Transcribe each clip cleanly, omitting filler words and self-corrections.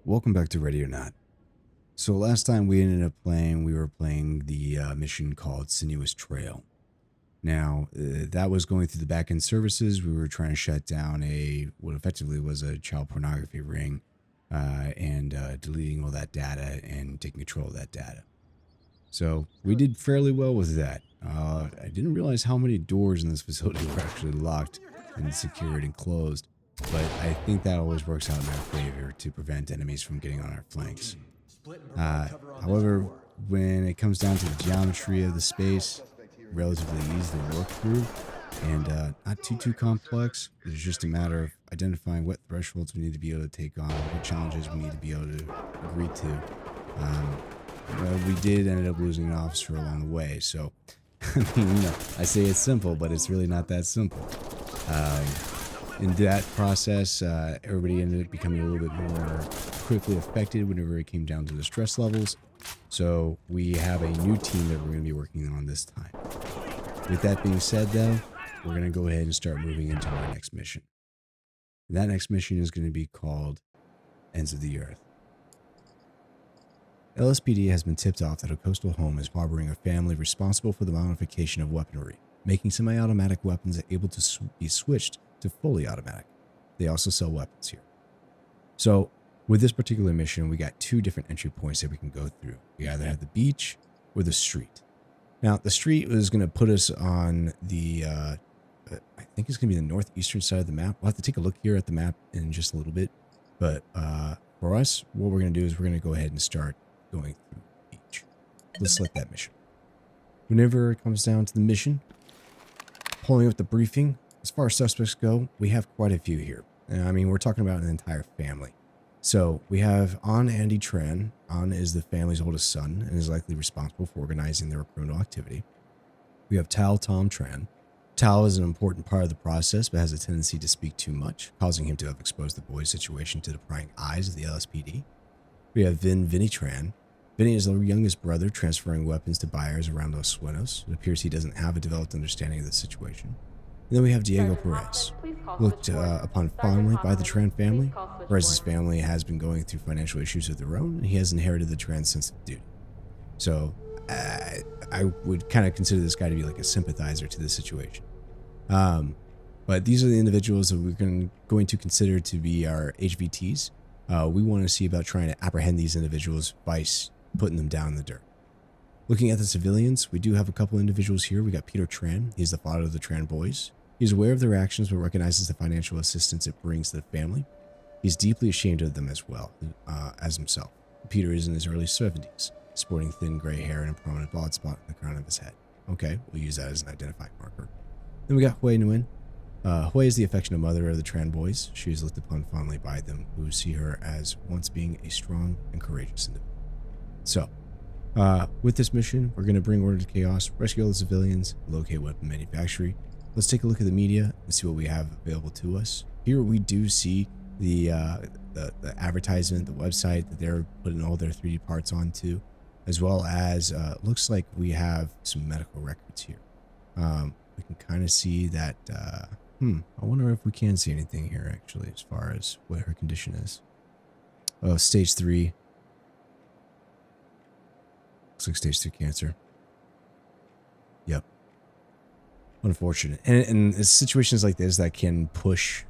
Welcome back to Ready or Not. So last time we were playing the mission called Sinuous Trail. Now, that was going through the back-end services. We were trying to shut down what effectively was a child pornography ring and deleting all that data and taking control of that data. So we did fairly well with that. I didn't realize how many doors in this facility were actually locked and secured and closed. But I think that always works out in our favor to prevent enemies from getting on our flanks. However, when it comes down to the geometry of the space, relatively easy to work through and not too complex. It's just a matter of identifying what thresholds we need to be able to take on, what challenges we need to be able to agree to. We did end up losing an officer along the way, so I mean, I say it's simple, but it's really not that simple. In that process, everybody ended up becoming a little bit more quickly affected whenever it came down to the stress levels. So we have a new team that we're going to be working on this time. With that being said, though, we're going to go ahead and start moving into our next mission. And that next mission is going to be called Ends of the Earth. LSPD has been tipped off that a coastal home is harboring a family responsible for the modification of weaponry, making semi-automatic weapons able to be switched to fully automatic. They also sell weapons here. So with this particular mission, we got two different entry points that we can go through. We either have the beach or the street. Now, the street is going to put us on the, I think it's going to be the northeastern side of the map. We'll have to take a look here at the map in just a little bit. But for us, what we're going to do is we're going to go ahead and start going through the beach. Let's select that mission. Whenever it comes down to the mission, pulling up the briefing, as far as suspects go, we have quite a few here. I mean, we're talking about an entire family. So we have Andy Tran. An is the family's oldest son and is likely responsible for organizing their criminal activity. We have Tom Tran. Tal is an important part of the process, but has a tendency to speak too much, causing him to have exposed the boy's situation to the prying eyes of the LSPD. We have Vinny Tran. Vinny is the youngest brother transferring weapons to buyers around Los Suenos. It appears he doesn't have a developed understanding of the situation. And then we have Diego Perez, looked upon fondly by the Tran family. Perez's family has been going through financial issues of their own, and he has inherited the Tran sense of duty. So I would kind of consider this guy to be like a sympathizer to this situation. But these are the individuals that we're going to consider to be our HVTs. We want to see about trying to apprehend these individuals by putting them down in the dirt. Looking at the civilians, we do have a couple individuals here. We got Peter Tran. He's the father of the Tran boys. He's aware of their actions, but recognizes the financial assistance it brings to the family. He's deeply ashamed of them as well, as himself. Peter is in his early 70s, sporting thin gray hair and a prominent bald spot in the crown of his head. Okay, we'll use that as an identifying marker. Then we got Hui Nguyen. Hui is the affectionate mother of the Tran boys. She is looked upon fondly by them, who see her as once being a strong and courageous individual. So, with this mission, we're going to bring order to chaos, rescue all the civilians, locate weapon manufacturing. Let's take a look at the media and see what we have available to us. Here we do see the advertisement, the website that they're putting all their 3D parts onto, as well as looks like we have some medical records here. We can kind of see that. I wonder if we can see anything here actually, as far as what her condition is. Oh, stage 3. Looks like stage 3 cancer. Yep. Unfortunate. And it's situations like this that can push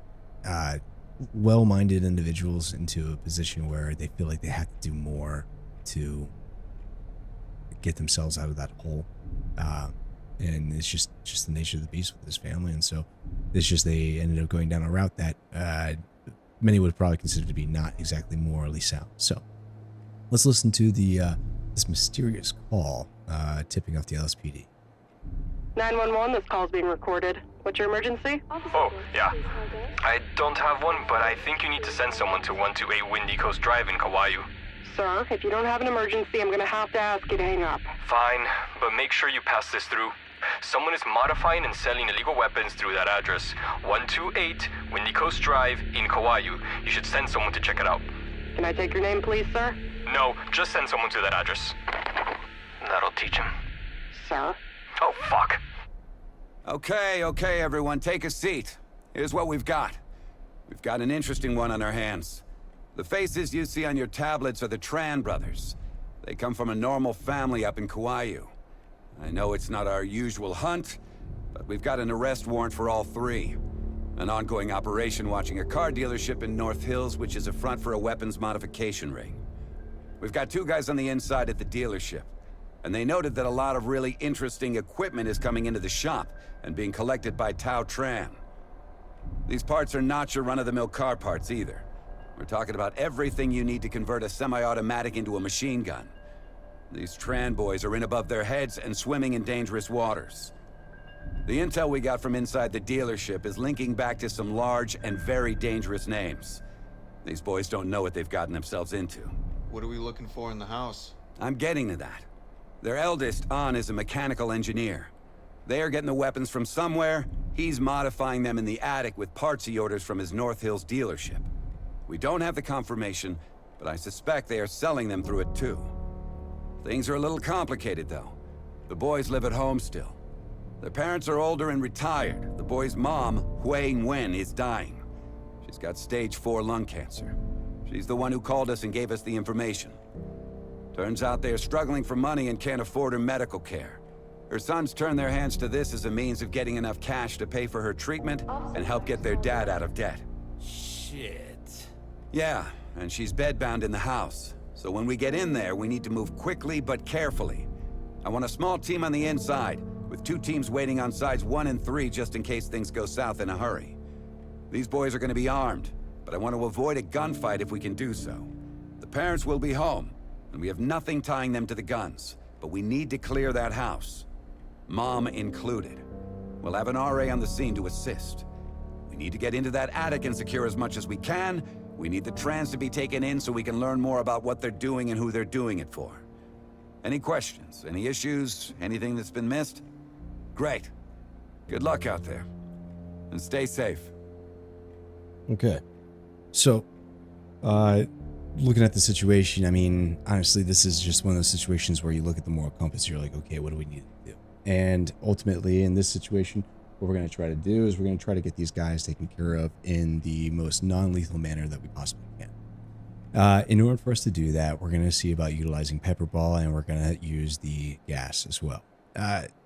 well-minded individuals into a position where they feel like they have to do more to get themselves out of that hole. And it's just the nature of the beast with this family. And so it's just they ended up going down a route that many would probably consider to be not exactly morally sound. So let's listen to this mysterious call tipping off the LSPD. 911, this call's being recorded. What's your emergency? Oh, yeah. I don't have one, but I think you need to send someone to 128 Windy Coast Drive in Kauai. Sir, if you don't have an emergency, I'm gonna have to ask you to hang up. Fine, but make sure you pass this through. Someone is modifying and selling illegal weapons through that address. 128 Windy Coast Drive in Kauai. You should send someone to check it out. Can I take your name, please, sir? No, just send someone to that address. That'll teach him. Sir? Oh, fuck. Okay, everyone, take a seat. Here's what we've got. We've got an interesting one on our hands. The faces you see on your tablets are the Tran brothers. They come from a normal family up in Kauai. I know it's not our usual hunt, but we've got an arrest warrant for all three. An ongoing operation watching a car dealership in North Hills, which is a front for a weapons modification ring. We've got 2 guys on the inside at the dealership, and they noted that a lot of really interesting equipment is coming into the shop and being collected by Tau Tran. These parts are not your run-of-the-mill car parts either. We're talking about everything you need to convert a semi-automatic into a machine gun. These Tran boys are in above their heads and swimming in dangerous waters. The intel we got from inside the dealership is linking back to some large and very dangerous names. These boys don't know what they've gotten themselves into. What are we looking for in the house? I'm getting to that. Their eldest, An, is a mechanical engineer. They are getting the weapons from somewhere. He's modifying them in the attic with parts he orders from his North Hills dealership. We don't have the confirmation, but I suspect they are selling them through it too. Things are a little complicated though. The boys live at home still. Their parents are older and retired. The boy's mom, Hui Nguyen, is dying. She's got stage 4 lung cancer. She's the one who called us and gave us the information. Turns out they are struggling for money and can't afford her medical care. Her sons turned their hands to this as a means of getting enough cash to pay for her treatment and help get their dad out of debt. Shit. Yeah, and she's bedbound in the house. So when we get in there, we need to move quickly but carefully. I want a small team on the inside, with 2 teams waiting on sides 1 and 3 just in case things go south in a hurry. These boys are going to be armed, but I want to avoid a gunfight if we can do so. The parents will be home, and we have nothing tying them to the guns, but we need to clear that house. Mom included. We'll have an RA on the scene to assist. We need to get into that attic and secure as much as we can. We need the Trans to be taken in so we can learn more about what they're doing and who they're doing it for. Any questions? Any issues? Anything that's been missed? Great. Good luck out there. And stay safe. Okay. So, looking at the situation, I mean, honestly, this is just one of those situations where you look at the moral compass, you're like, okay, what do we need to do? And ultimately, in this situation, what we're going to try to do is we're going to try to get these guys taken care of in the most non-lethal manner that we possibly can. In order for us to do that, we're going to see about utilizing pepper ball, and we're going to use the gas as well.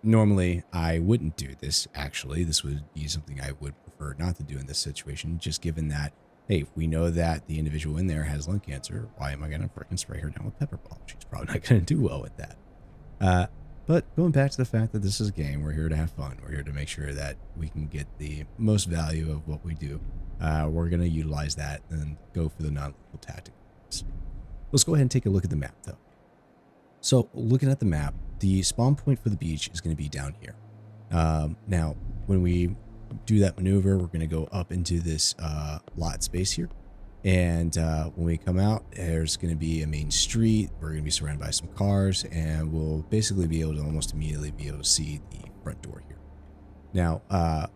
Normally, I wouldn't do this, actually. This would be something I would prefer not to do in this situation, just given that, hey, if we know that the individual in there has lung cancer, why am I going to freaking spray her down with pepper ball? She's probably not going to do well with that. But going back to the fact that this is a game, we're here to have fun. We're here to make sure that we can get the most value of what we do. We're going to utilize that and go for the non-lethal tactic. Let's go ahead and take a look at the map, though. So looking at the map, the spawn point for the beach is going to be down here. Now, when we do that maneuver, we're going to go up into this lot space here. And when we come out, there's going to be a main street. We're going to be surrounded by some cars, and we'll basically be able to almost immediately be able to see the front door here. Now,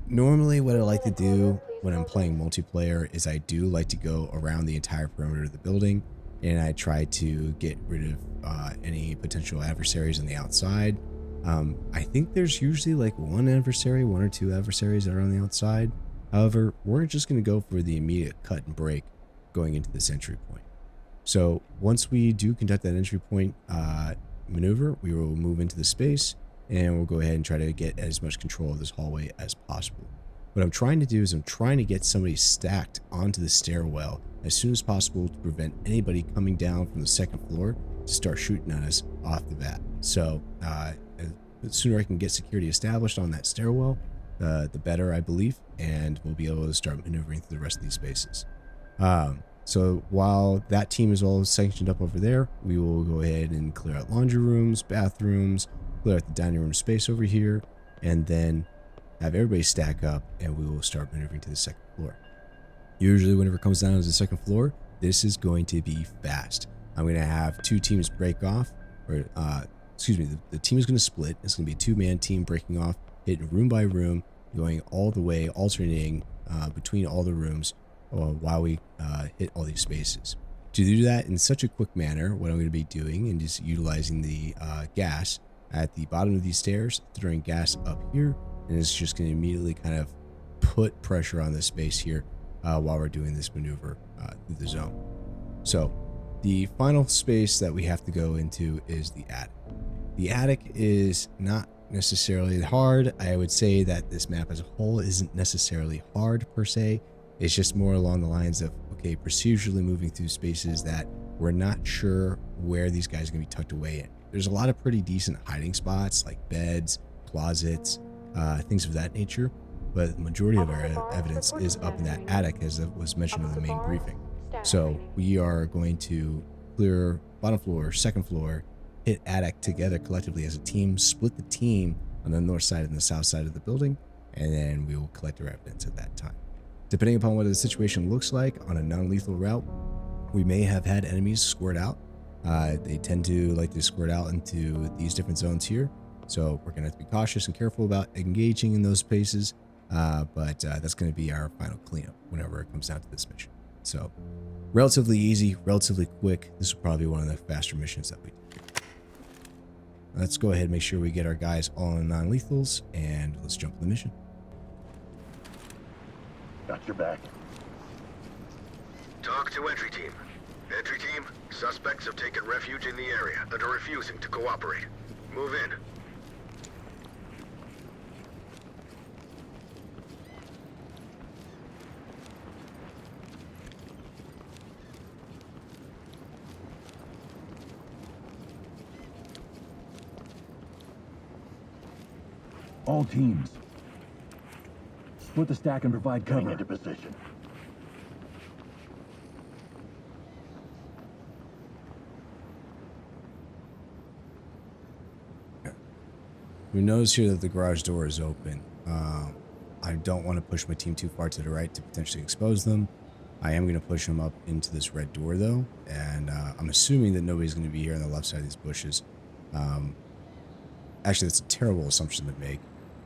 normally what I like to do when I'm playing multiplayer is I do like to go around the entire perimeter of the building, and I try to get rid of any potential adversaries on the outside. I think there's usually like one or two adversaries that are on the outside. However, we're just going to go for the immediate cut and break going into this entry point. So once we do conduct that entry point maneuver, we will move into the space, and we'll go ahead and try to get as much control of this hallway as possible. What I'm trying to do is I'm trying to get somebody stacked onto the stairwell as soon as possible to prevent anybody coming down from the second floor to start shooting at us off the bat. So the sooner I can get security established on that stairwell, the better, I believe, and we'll be able to start maneuvering through the rest of these spaces. So while that team is all sanctioned up over there, we will go ahead and clear out laundry rooms, bathrooms, clear out the dining room space over here, and then have everybody stack up, and we will start maneuvering to the second floor. Usually whenever it comes down to the second floor, this is going to be fast. I'm going to have two teams break off, or excuse me, the team is going to split. It's going to be a two-man team breaking off, hitting room by room, going all the way, alternating between all the rooms while we hit all these spaces. To do that in such a quick manner, what I'm going to be doing is just utilizing the gas at the bottom of these stairs, throwing gas up here, and it's just going to immediately kind of put pressure on this space here while we're doing this maneuver through the zone. So the final space that we have to go into is the attic. The attic is not necessarily hard. I would say that this map as a whole isn't necessarily hard per se. It's just more along the lines of, okay, procedurally moving through spaces that we're not sure where these guys are going to be tucked away in. There's a lot of pretty decent hiding spots like beds, closets, things of that nature. But the majority of our evidence is up in that attic, as was mentioned in the main briefing. So we are going to clear bottom floor, second floor, hit attic together collectively as a team, split the team on the north side and the south side of the building, and then we will collect our evidence at that time. Depending upon what the situation looks like on a non-lethal route, we may have had enemies squirt out. They tend to like to squirt out into these different zones here. So we're going to have to be cautious and careful about engaging in those spaces. But that's going to be our final cleanup whenever it comes down to this mission. So relatively easy, relatively quick. This will probably be one of the faster missions that we do. Let's go ahead and make sure we get our guys all in non-lethals, and let's jump in the mission. Got your back. Talk to entry team. Entry team, suspects have taken refuge in the area and are refusing to cooperate. Move in. All teams. Split the stack and provide cover. Into position. We notice here that the garage door is open. I don't want to push my team too far to the right to potentially expose them. I am going to push them up into this red door though, and I'm assuming that nobody's going to be here on the left side of these bushes. Actually, that's a terrible assumption to make.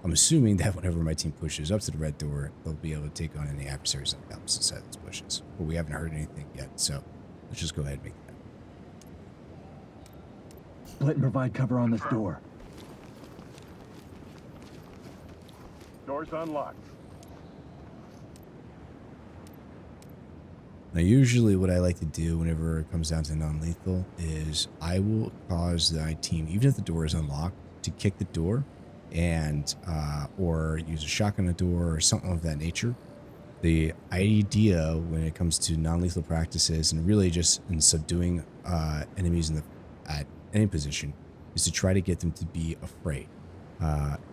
I'm assuming that whenever my team pushes up to the red door, they'll be able to take on any adversaries on the opposite side of these bushes. But we haven't heard anything yet, so let's just go ahead and make that. Split and provide cover on this door. Door's unlocked. Now, usually what I like to do whenever it comes down to non-lethal is I will cause my team, even if the door is unlocked, to kick the door and or use a shotgun on the door or something of that nature. The idea when it comes to non-lethal practices and really just in subduing enemies at any position is to try to get them to be afraid.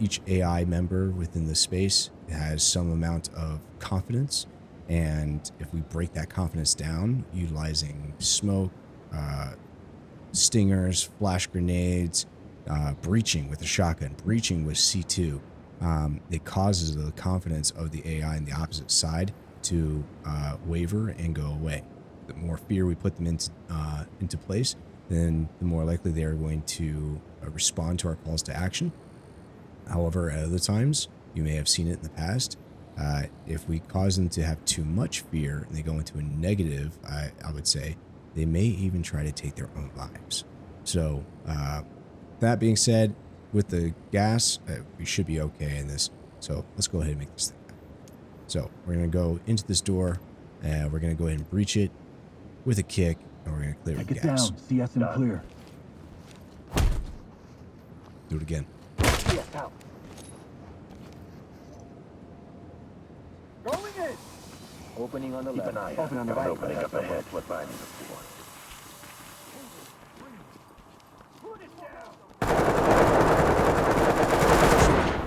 Each AI member within the space has some amount of confidence, and if we break that confidence down utilizing smoke, stingers, flash grenades, breaching with a shotgun, breaching with C2, it causes the confidence of the AI on the opposite side to waver and go away. The more fear we put them into place, then the more likely they are going to respond to our calls to action. However, at other times, you may have seen it in the past, if we cause them to have too much fear and they go into a negative, I would say, they may even try to take their own lives. So, that being said, with the gas, we should be okay in this. So let's go ahead and make this thing happen. So we're going to go into this door, and we're going to go ahead and breach it with a kick, and we're going to clear Take the it gas. down. CS and clear. Do it again. CS out. Going in. Opening on the left. Keep an eye open on the right. Opening up ahead. What line is it for?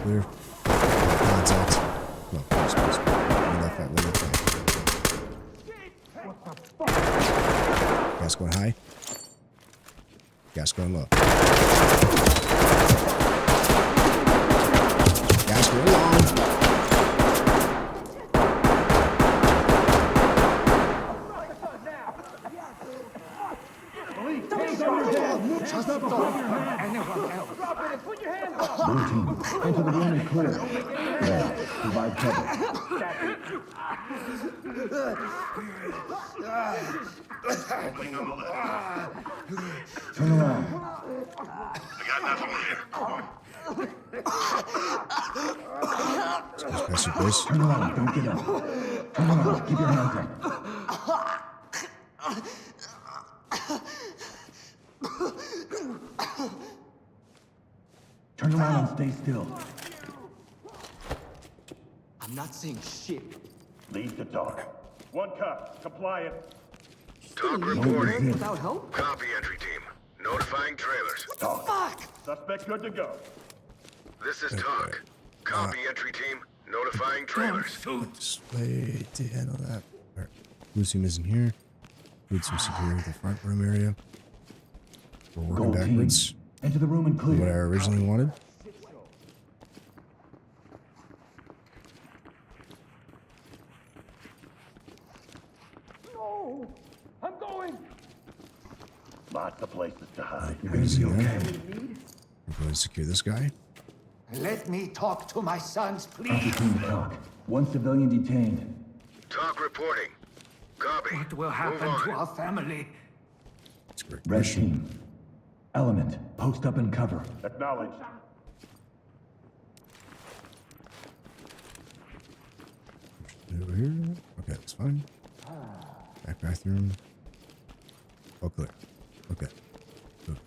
Clear. Contact. Come on, please, please. One left, right, one left, right. Gas going high. Gas going low. Gas going long. Blue team, enter the room and clear. Red, provide cover. Turn around. I got nothing here. Pass your place. Turn around, don't get up. Turn around. Keep your hands up. Turn around and stay still. I'm not saying shit. Leave the talk. One cut. Compliant. Talk reporting. Without help? Copy, entry team. Notifying trailers. Talk. Fuck! Suspect good to go. This is Talk. Copy, entry team. Notifying trailers. Just wait to handle that. Alright. Blue team isn't here. Need some security in the front room area. We're working Gold team. backwards. Enter the room and From what I clear. originally wanted. Lots of places to hide. You're gonna be okay. We're going to secure this guy. Let me talk to my sons, Entry please. team to talk. One civilian detained. Talk reporting. Copy. What will Move happen to on. our family? That's a great Red question. team. Element. Post up and cover. Acknowledged. Over here. Okay, that's fine. Back bathroom. All clear. Okay. Good.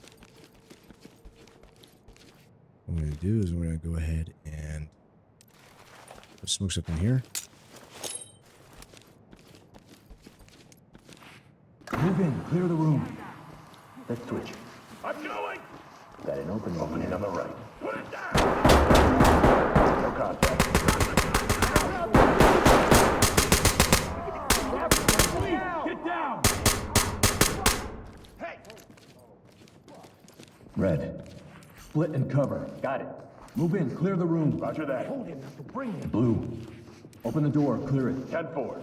What I'm going to do is we're going to go ahead and put smokes up in here. Move in. Clear the room. Let's switch. I'm going. Got an opening on the right. Put it down. No contact. Get down. Red. Split and cover. Got it. Move in. Clear the room. Roger that. Blue. Open the door. Clear it. 10-4.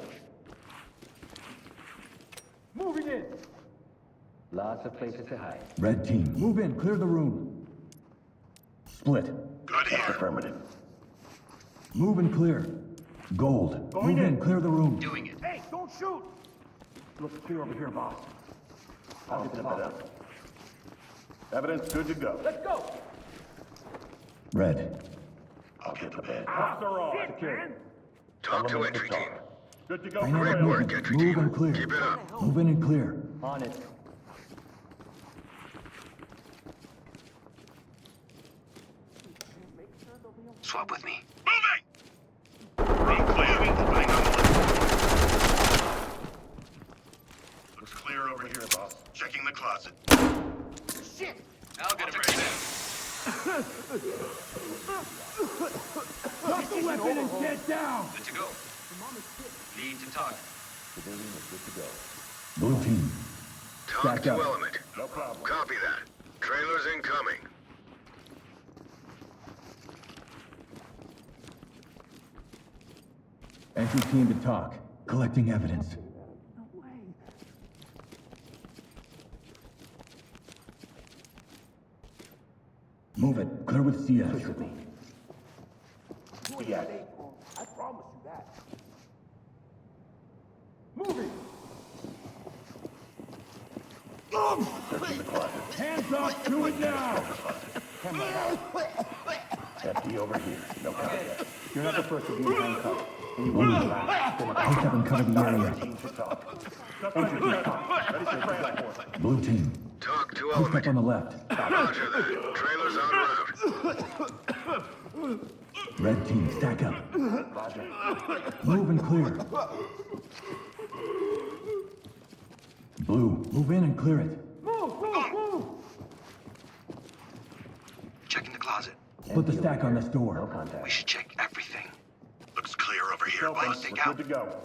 Moving in. Lots of places to hide. Red team. Move in. Clear the room. Split. Good here. Affirmative. Move and clear. Gold. Move in. Clear the room. Doing it. Hey, don't shoot. Looks clear over here, boss. I'll get it up. Evidence good to go. Let's go. Red. I'll get the bed. Cops are on. Secure. Talk to entry team. Good to go. I know Great that work, movement. entry Move team. and clear. Keep it up. Move in and clear. On it. Swap with me. Moving! Room clear. Opening on the left. Looks clear over here, boss. Checking the closet. Shit! I'll get him right there. Drop the weapon and get down. Good to go. Need to talk. Blue team. Talk Stack to up. element. No problem. Copy that. Trailers incoming. Entry team to talk. Collecting evidence. Move it. Clear with CS. Switch with me. Yes. I promise you that. Moving. Hands up. Do it now. Empty over here. No contact. You're not the first to be handcuffed. Post up and cover the area. Blue team. Talk to Post up element. on the left. Roger that. Trailers en route. Red team, stack up. Move and clear. Blue, move in and clear it. Checking the closet. Put the stack on this door. We should check everything. Looks clear over here, boss. Anything We're out. good to go.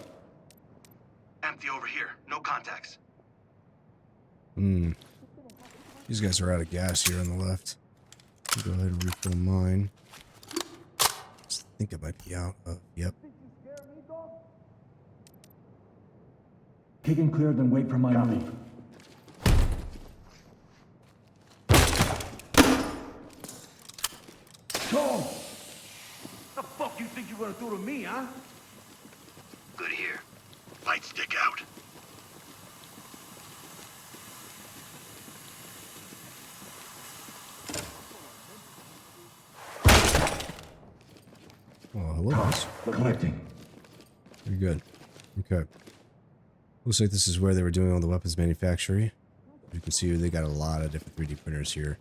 Empty over here. No contacts. These guys are out of gas here on the left. I'll go ahead and refill mine. I think it might be out of. Yep. Kick and clear, then wait for my move. Go! The fuck you think you're gonna do to me, huh? Good here. Light stick out. Oh, hello, guys. Collecting. Very good. Okay. Looks like this is where they were doing all the weapons manufacturing. You can see they got a lot of different 3D printers here.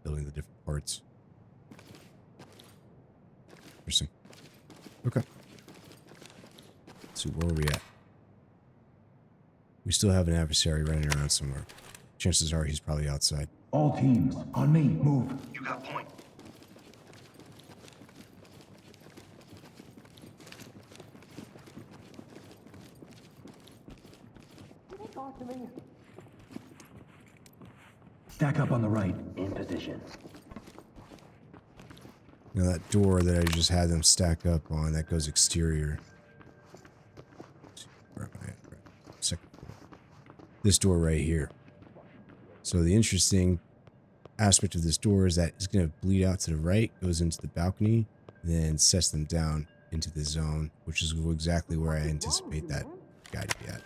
Building the different parts. Interesting. Okay. Let's see, where are we at? We still have an adversary running around somewhere. Chances are he's probably outside. All teams, on me, move. You got point. Stack up on the right. In position. Now that door that I just had them stack up on, that goes exterior. Where am I at? Second floor. This door right here. So the interesting aspect of this door is that it's going to bleed out to the right, goes into the balcony, then sets them down into the zone, which is exactly where I anticipate that guy to be at.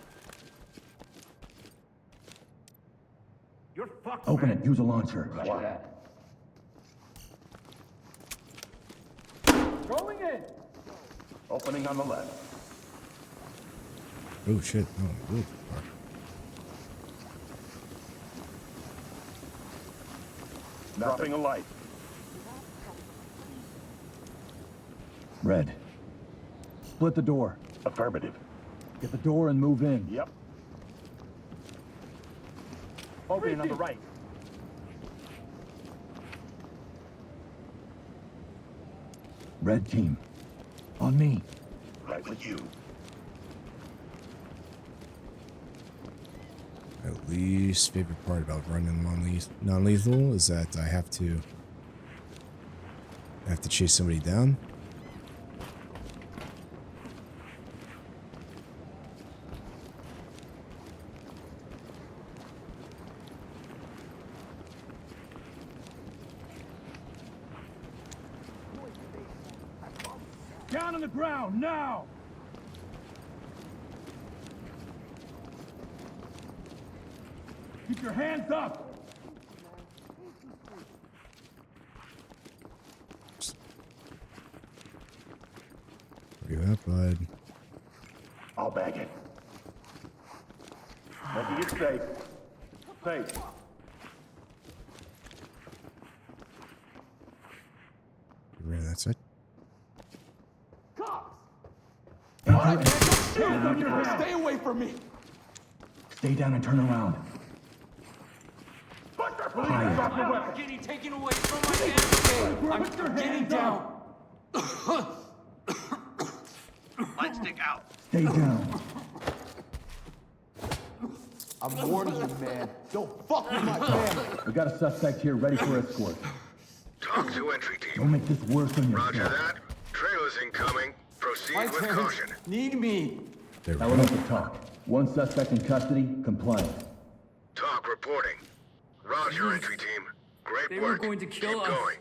You're fucked, Open man. it, use a launcher. Roger that. Going in. Opening on the left. Oh shit. Oh, really far. Dropping a light. Red. Split the door. Affirmative. Get the door and move in. Yep. Opening on the right. Red team. On me. Right with you. My least favorite part about running non-lethal is that I have to chase somebody down. Down on the ground, now! Keep your hands up! Where you at, bud? I'll bag it. Making it safe. Safe. You ran that side? Stay away from me! Stay down and turn around. I'm getting taken away from my enemy! I'm getting down! Light stick out. Stay down. I'm warning you, man. Don't fuck with my family! We got a suspect here ready for escort. Talk to entry team. Don't make this worse on yourself. Roger that. Trailers incoming. Proceed My with parents caution. need me! There we Now go. enough of talk. One suspect in custody, compliant. Talk reporting. Roger, entry team. Great They were work. going to kill Keep us. going.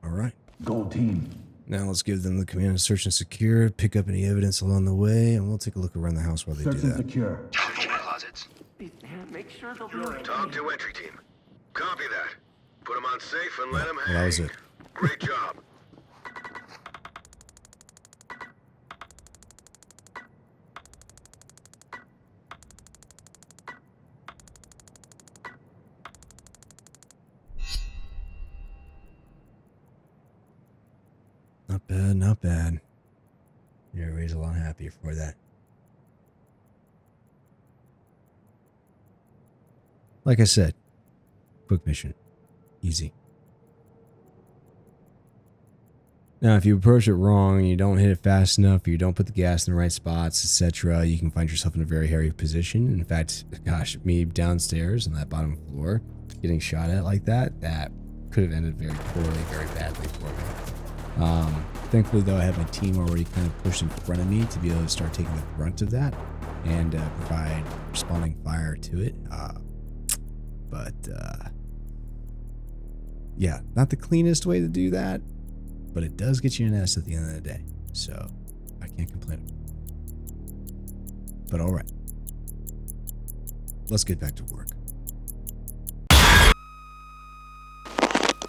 All right. Gold team. Now let's give them the command to search and secure, pick up any evidence along the way, and we'll take a look around the house while they Search do and that. secure. Search my closets. Make sure they'll be alright. Talk to entry team. Copy that. Put them on safe and let them hang. Well, that was it. Great job. Not bad, not bad. Everybody's a lot happier for that. Like I said, quick mission. Easy. Now, if you approach it wrong, you don't hit it fast enough, you don't put the gas in the right spots, etc., you can find yourself in a very hairy position. In fact, gosh, me downstairs on that bottom floor, getting shot at like that, that could have ended very poorly, very badly for me. Thankfully, though, I have my team already kind of pushed in front of me to be able to start taking the brunt of that and provide responding fire to it. Yeah, not the cleanest way to do that, but it does get you an S at the end of the day, so I can't complain. But all right, let's get back to work.